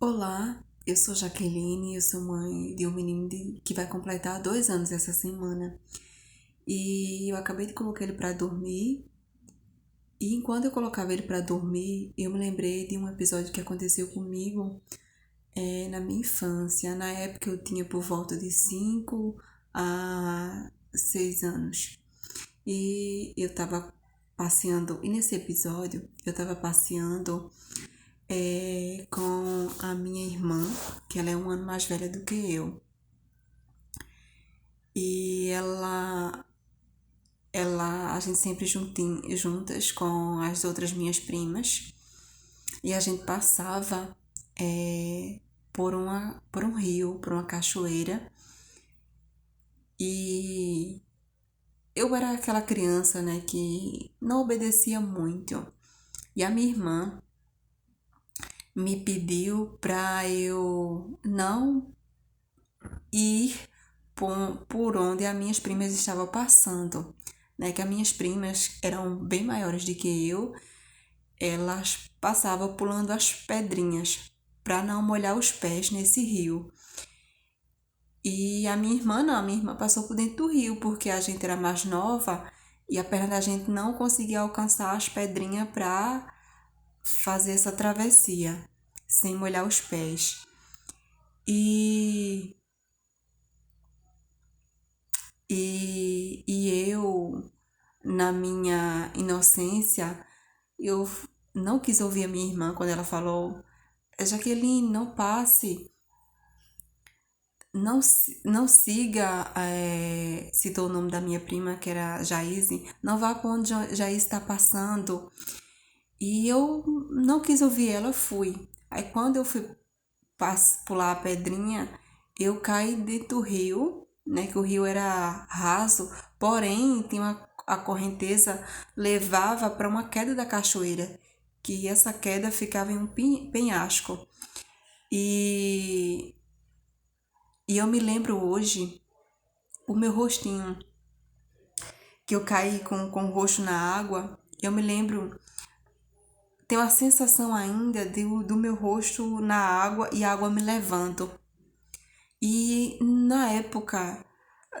Olá, eu sou Jaqueline, eu sou mãe de um menino que vai completar 2 anos essa semana. E eu acabei de colocar ele para dormir. E enquanto eu colocava ele para dormir, eu me lembrei de um episódio que aconteceu comigo na minha infância. Na época eu tinha por volta de 5 a 6 anos. E eu tava passeando, e nesse episódio eu tava passeando com a minha irmã, que ela é um ano mais velha do que eu. E a gente sempre juntas com as outras minhas primas. E a gente passava por um rio, por uma cachoeira. E eu era aquela criança, né, que não obedecia muito. E a minha irmã me pediu para eu não ir por onde as minhas primas estavam passando, né? Que as minhas primas eram bem maiores do que eu, elas passavam pulando as pedrinhas para não molhar os pés nesse rio. E a minha irmã não, a minha irmã passou por dentro do rio porque a gente era mais nova e a perna da gente não conseguia alcançar as pedrinhas para fazer essa travessia sem molhar os pés. E eu, na minha inocência, eu não quis ouvir a minha irmã quando ela falou: Jaqueline, não passe, não siga, citou o nome da minha prima, que era Jaise, não vá para onde Jaise está passando. E eu não quis ouvir ela, fui. Aí quando eu fui pular a pedrinha, eu caí dentro do rio, né? Que o rio era raso, porém tinha a correnteza levava para uma queda da cachoeira, que essa queda ficava em um penhasco. E, e eu me lembro hoje o meu rostinho, que eu caí com o rosto na água. Eu me lembro, tenho a sensação ainda do meu rosto na água e a água me levando. E na época,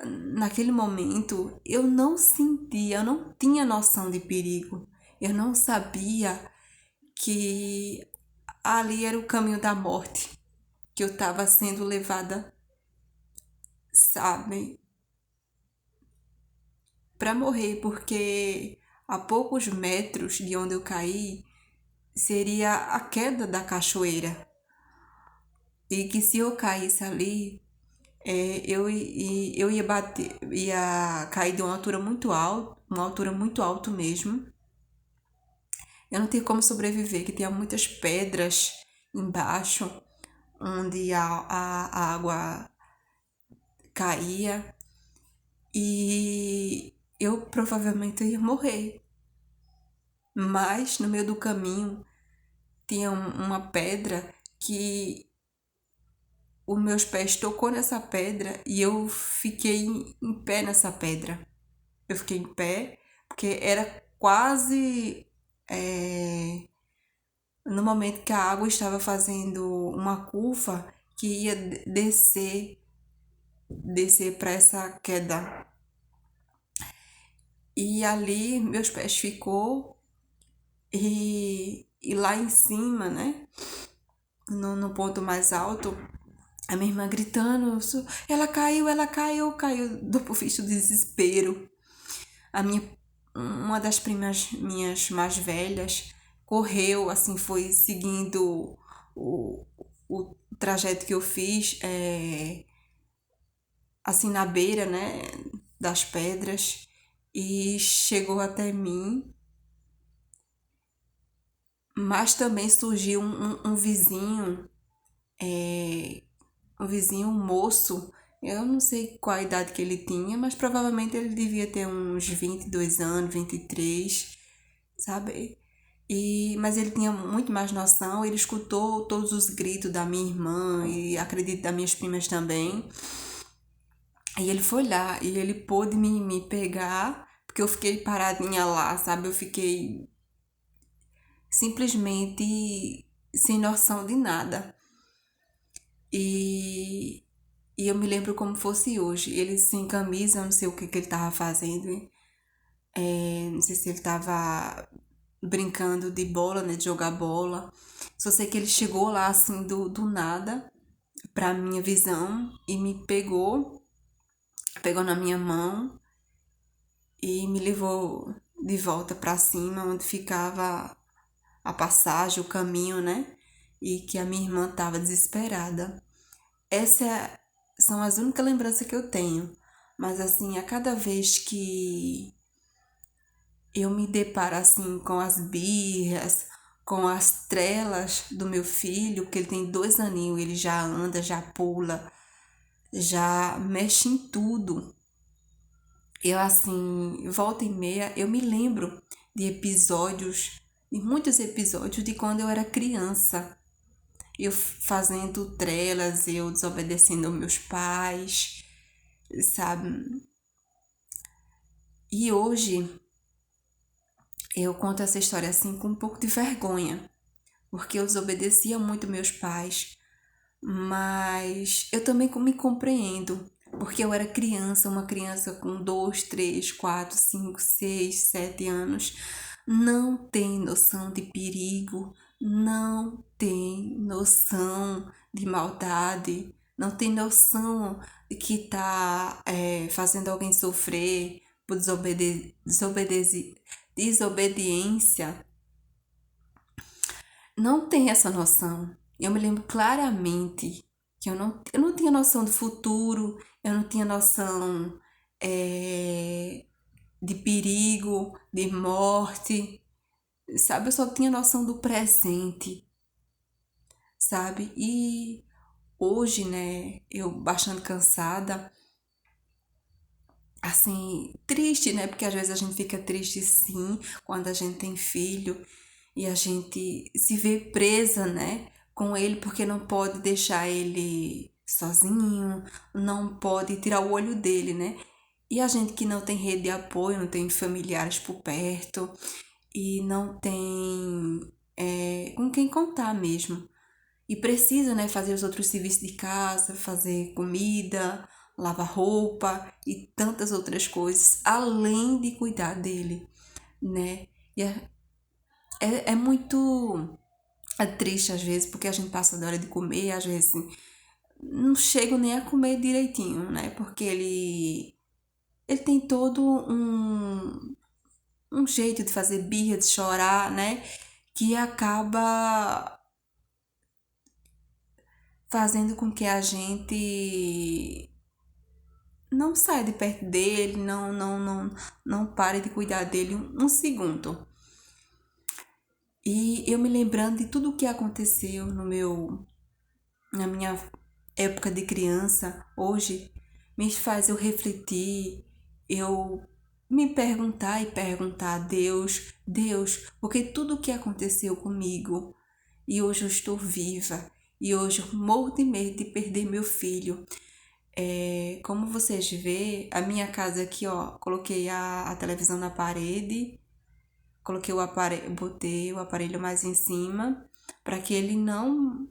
naquele momento, eu não sentia, eu não tinha noção de perigo. Eu não sabia que ali era o caminho da morte, que eu estava sendo levada, sabe, para morrer, porque a poucos metros de onde eu caí seria a queda da cachoeira. E que se eu caísse ali, eu ia bater, ia cair de uma altura muito alta, uma altura muito alta mesmo. Eu não tinha como sobreviver, que tinha muitas pedras embaixo, onde a água caía, e eu provavelmente ia morrer. Mas no meio do caminho tinha uma pedra que os meus pés tocou nessa pedra e eu fiquei em pé nessa pedra. Eu fiquei em pé porque era quase no momento que a água estava fazendo uma curva que ia descer para essa queda. E ali meus pés ficou e lá em cima, né, no ponto mais alto, a minha irmã gritando: ela caiu, caiu do visto desespero. A minha, uma das primas minhas mais velhas correu, assim, foi seguindo o, o trajeto que eu fiz, assim, na beira, né, das pedras, e chegou até mim. Mas também surgiu um vizinho, um vizinho, um moço. Eu não sei qual a idade que ele tinha, mas provavelmente ele devia ter uns 22 anos, 23, sabe? Mas ele tinha muito mais noção, ele escutou todos os gritos da minha irmã e acredito das minhas primas também. E ele foi lá e ele pôde me pegar, porque eu fiquei paradinha lá, sabe? Eu fiquei simplesmente sem noção de nada. E, e eu me lembro como fosse hoje. Ele sem camisa, eu não sei o que ele tava fazendo. Não sei se ele tava brincando de bola, né? De jogar bola. Só sei que ele chegou lá assim do nada pra minha visão e me pegou na minha mão e me levou de volta pra cima, onde ficava a passagem, o caminho, né? E que a minha irmã tava desesperada. Essas são as únicas lembranças que eu tenho. Mas assim, a cada vez que eu me deparo assim com as birras, com as trelas do meu filho, que ele tem 2 aninhos, ele já anda, já pula, já mexe em tudo. Eu assim, volta e meia, eu me lembro de episódios, de muitos episódios de quando eu era criança. Eu fazendo trelas, eu desobedecendo aos meus pais, sabe? E hoje eu conto essa história assim com um pouco de vergonha, porque eu desobedecia muito meus pais, mas eu também me compreendo, porque eu era criança, uma criança com 2, 3, 4, 5, 6, 7 anos, não tem noção de perigo, não tem noção de maldade, não tem noção de que tá fazendo alguém sofrer por desobediência. Não tem essa noção. Eu me lembro claramente que eu não tinha noção do futuro, eu não tinha noção eh, de perigo, de morte, sabe? Eu só tinha noção do presente, sabe? E hoje, né, eu bastante cansada, assim, triste, né? Porque às vezes a gente fica triste sim quando a gente tem filho e a gente se vê presa, né, com ele porque não pode deixar ele sozinho, não pode tirar o olho dele, né? E a gente que não tem rede de apoio, não tem familiares por perto e não tem com quem contar mesmo. E precisa, né, fazer os outros serviços de casa, fazer comida, lavar roupa e tantas outras coisas, além de cuidar dele, né? E é muito triste às vezes, porque a gente passa da hora de comer, às vezes não chego nem a comer direitinho, né? Porque ele tem todo um jeito de fazer birra, de chorar, né? Que acaba fazendo com que a gente não saia de perto dele, não pare de cuidar dele um segundo. E eu me lembrando de tudo o que aconteceu na minha época de criança, hoje, me faz eu refletir, eu me perguntar e perguntar a Deus, Deus, porque tudo o que aconteceu comigo e hoje eu estou viva e hoje eu morro de medo de perder meu filho. Como vocês vê, a minha casa aqui, ó, coloquei a televisão na parede, coloquei o aparelho, botei o aparelho mais em cima para que ele não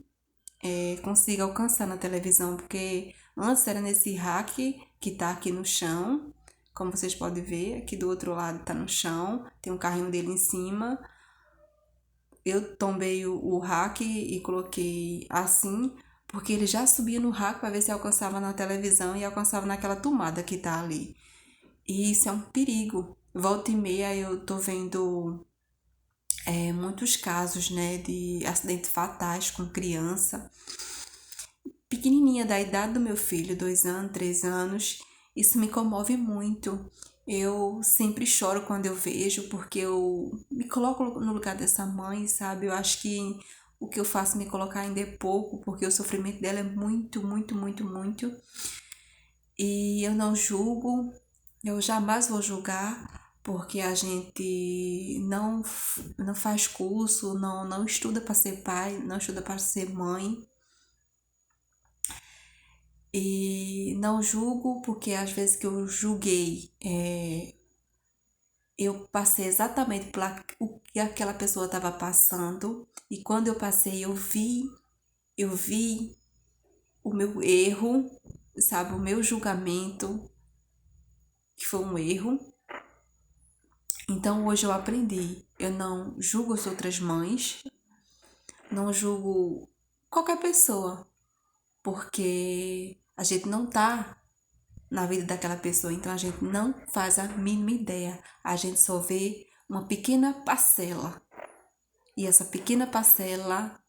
consiga alcançar na televisão, porque antes era nesse rack que tá aqui no chão, como vocês podem ver, aqui do outro lado tá no chão, tem um carrinho dele em cima. Eu tombei o rack e coloquei assim, porque ele já subia no rack para ver se alcançava na televisão e alcançava naquela tomada que tá ali. E isso é um perigo. Volta e meia eu tô vendo muitos casos, né, de acidentes fatais com criança pequenininha, da idade do meu filho, 2 anos, 3 anos. Isso me comove muito. Eu sempre choro quando eu vejo, porque eu me coloco no lugar dessa mãe, sabe? Eu acho que o que eu faço me colocar ainda é pouco, porque o sofrimento dela é muito, muito, muito, muito. E eu não julgo, eu jamais vou julgar, porque a gente não faz curso, não estuda para ser pai, não estuda para ser mãe. E não julgo porque às vezes que eu julguei, eu passei exatamente por o que aquela pessoa estava passando. E quando eu passei, eu vi o meu erro, sabe, o meu julgamento, que foi um erro. Então hoje eu aprendi, eu não julgo as outras mães, não julgo qualquer pessoa, porque a gente não tá na vida daquela pessoa, então a gente não faz a mínima ideia, a gente só vê uma pequena parcela, e essa pequena parcela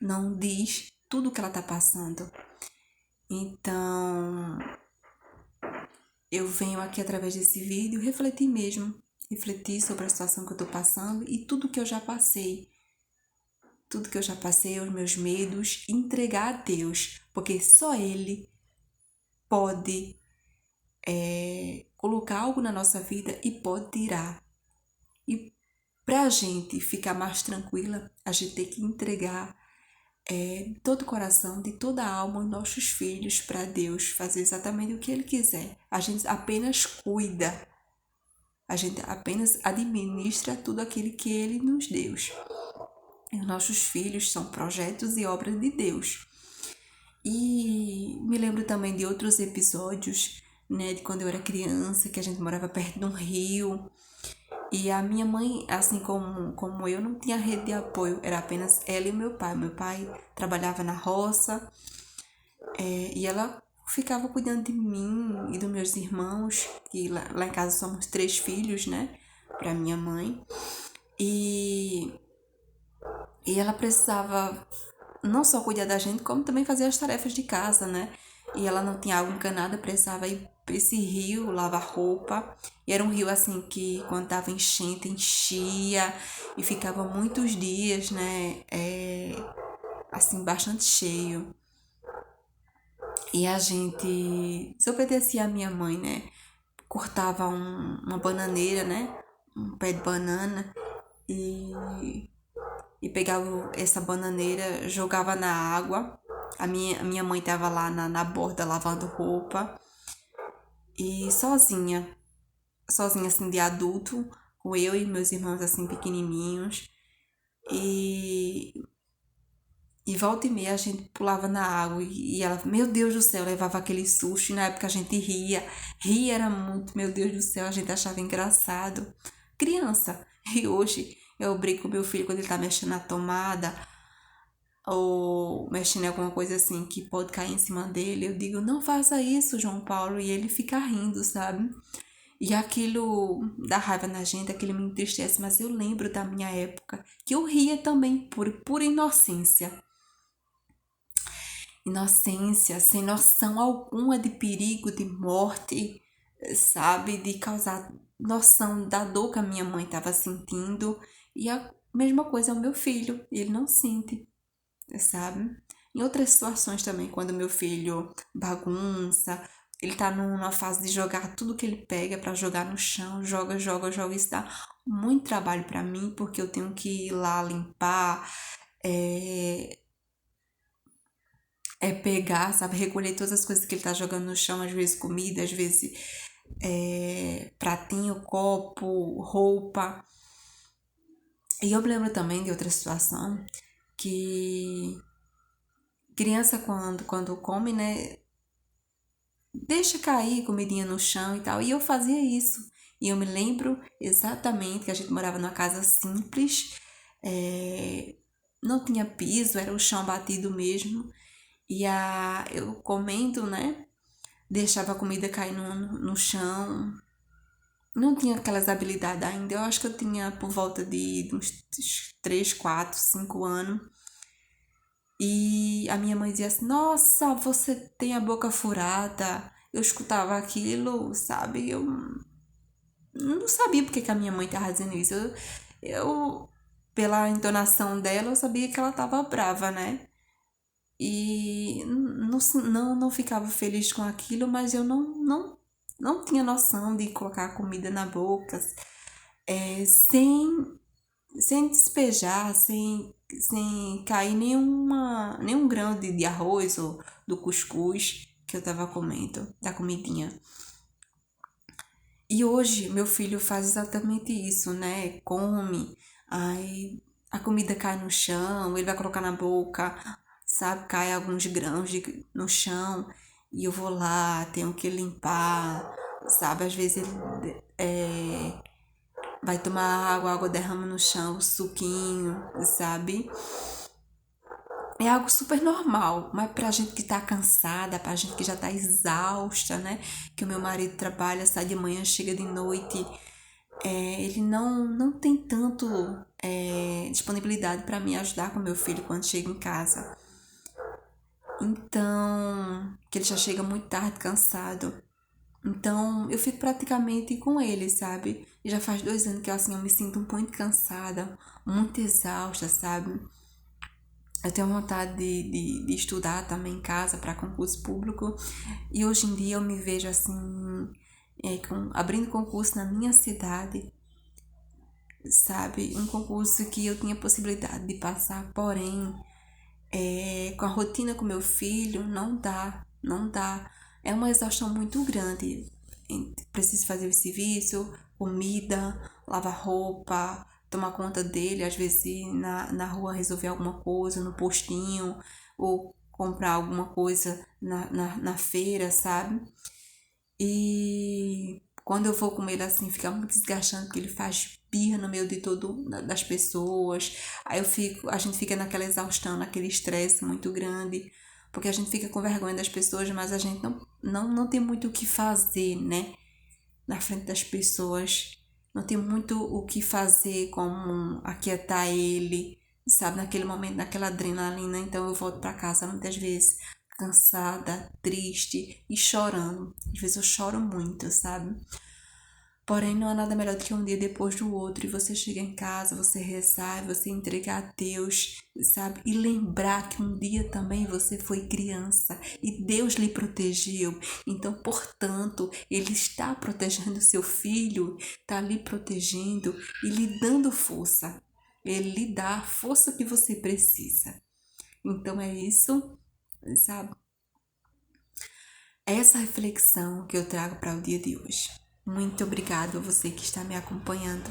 não diz tudo o que ela tá passando. Então, eu venho aqui através desse vídeo refletir mesmo, refletir sobre a situação que eu tô passando e tudo que eu já passei. Tudo que eu já passei, os meus medos, entregar a Deus, porque só Ele pode colocar algo na nossa vida e pode tirar. E pra gente ficar mais tranquila, a gente tem que entregar de todo o coração, de toda a alma, os nossos filhos para Deus fazer exatamente o que Ele quiser. A gente apenas cuida, a gente apenas administra tudo aquilo que Ele nos deu. E os nossos filhos são projetos e obras de Deus. E me lembro também de outros episódios, né, de quando eu era criança, que a gente morava perto de um rio. E a minha mãe, assim como eu, não tinha rede de apoio, era apenas ela e o meu pai. Meu pai trabalhava na roça, e ela ficava cuidando de mim e dos meus irmãos, que lá em casa somos 3 filhos, né, para minha mãe. E ela precisava não só cuidar da gente, como também fazer as tarefas de casa, né? E ela não tinha água encanada, precisava ir pra esse rio lavar roupa. E era um rio assim que quando tava enchente, enchia e ficava muitos dias, né? Assim, bastante cheio. E a gente desobedecia a minha mãe, né? Cortava uma bananeira, né? Um pé de banana e pegava essa bananeira, jogava na água. A minha mãe tava lá na borda lavando roupa. E sozinha assim de adulto, com eu e meus irmãos assim pequenininhos. E, volta e meia a gente pulava na água e ela, meu Deus do céu, levava aquele susto. E na época a gente ria. Ria era muito, meu Deus do céu, a gente achava engraçado. Criança. E hoje eu brinco com meu filho quando ele tá mexendo na tomada ou mexendo em alguma coisa assim que pode cair em cima dele, eu digo, não faça isso, João Paulo, e ele fica rindo, sabe? E aquilo dá raiva na gente, aquilo me entristece, mas eu lembro da minha época, que eu ria também por pura inocência. Inocência, sem noção alguma de perigo, de morte, sabe? De causar noção da dor que a minha mãe estava sentindo. E a mesma coisa é o meu filho, ele não sente, sabe? Em outras situações também, quando meu filho bagunça, ele tá numa fase de jogar tudo que ele pega para jogar no chão, joga, joga, joga, isso dá muito trabalho para mim, porque eu tenho que ir lá limpar, é, pegar, sabe, recolher todas as coisas que ele tá jogando no chão, às vezes comida, às vezes pratinho, copo, roupa. E eu me lembro também de outra situação que criança quando come, né, deixa cair comidinha no chão e tal. E eu fazia isso. E eu me lembro exatamente que a gente morava numa casa simples, não tinha piso, era o chão batido mesmo. E eu comendo, né? Deixava a comida cair no chão. Não tinha aquelas habilidades ainda. Eu acho que eu tinha por volta de uns 3, 4, 5 anos. E a minha mãe dizia assim, nossa, você tem a boca furada. Eu escutava aquilo, sabe? Eu não sabia porque que a minha mãe estava dizendo isso. Pela entonação dela, eu sabia que ela estava brava, né? E não ficava feliz com aquilo, mas eu não tinha noção de colocar a comida na boca, sem despejar, sem cair nenhum grão de arroz ou do cuscuz que eu tava comendo, da comidinha. E hoje meu filho faz exatamente isso, né? Come, aí a comida cai no chão, ele vai colocar na boca, sabe? Cai alguns grãos no chão e eu vou lá, tenho que limpar, sabe? Às vezes ele vai tomar água, a água derrama no chão, o suquinho, sabe? É algo super normal, mas pra gente que tá cansada, pra gente que já tá exausta, né? Que o meu marido trabalha, sai de manhã, chega de noite, ele não tem tanto disponibilidade para me ajudar com meu filho quando chega em casa. Então, que ele já chega muito tarde, cansado. Então, eu fico praticamente com ele, sabe? E já faz 2 anos que assim, eu me sinto muito cansada, muito exausta, sabe? Eu tenho vontade de estudar também em casa para concurso público. E hoje em dia eu me vejo assim, abrindo concurso na minha cidade, sabe? Um concurso que eu tinha possibilidade de passar, porém, com a rotina com meu filho, não dá, não dá. É uma exaustão muito grande. Preciso fazer o serviço, comida, lavar roupa, tomar conta dele, às vezes ir na rua resolver alguma coisa, no postinho, ou comprar alguma coisa na feira, sabe? E quando eu vou com ele assim, fica muito desgastante, porque ele faz birra no meio de todo das pessoas. Aí a gente fica naquela exaustão, naquele estresse muito grande, porque a gente fica com vergonha das pessoas, mas a gente não tem muito o que fazer, né? Na frente das pessoas. Não tem muito o que fazer como aquietar ele, sabe? Naquele momento, naquela adrenalina. Então eu volto para casa muitas vezes cansada, triste e chorando. Às vezes eu choro muito, sabe? Porém, não há nada melhor do que um dia depois do outro e você chega em casa, você rezar, você entregar a Deus, sabe? E lembrar que um dia também você foi criança e Deus lhe protegeu. Então, portanto, Ele está protegendo seu filho, está lhe protegendo e lhe dando força. Ele lhe dá a força que você precisa. Então é isso, sabe? É essa reflexão que eu trago para o dia de hoje. Muito obrigado a você que está me acompanhando.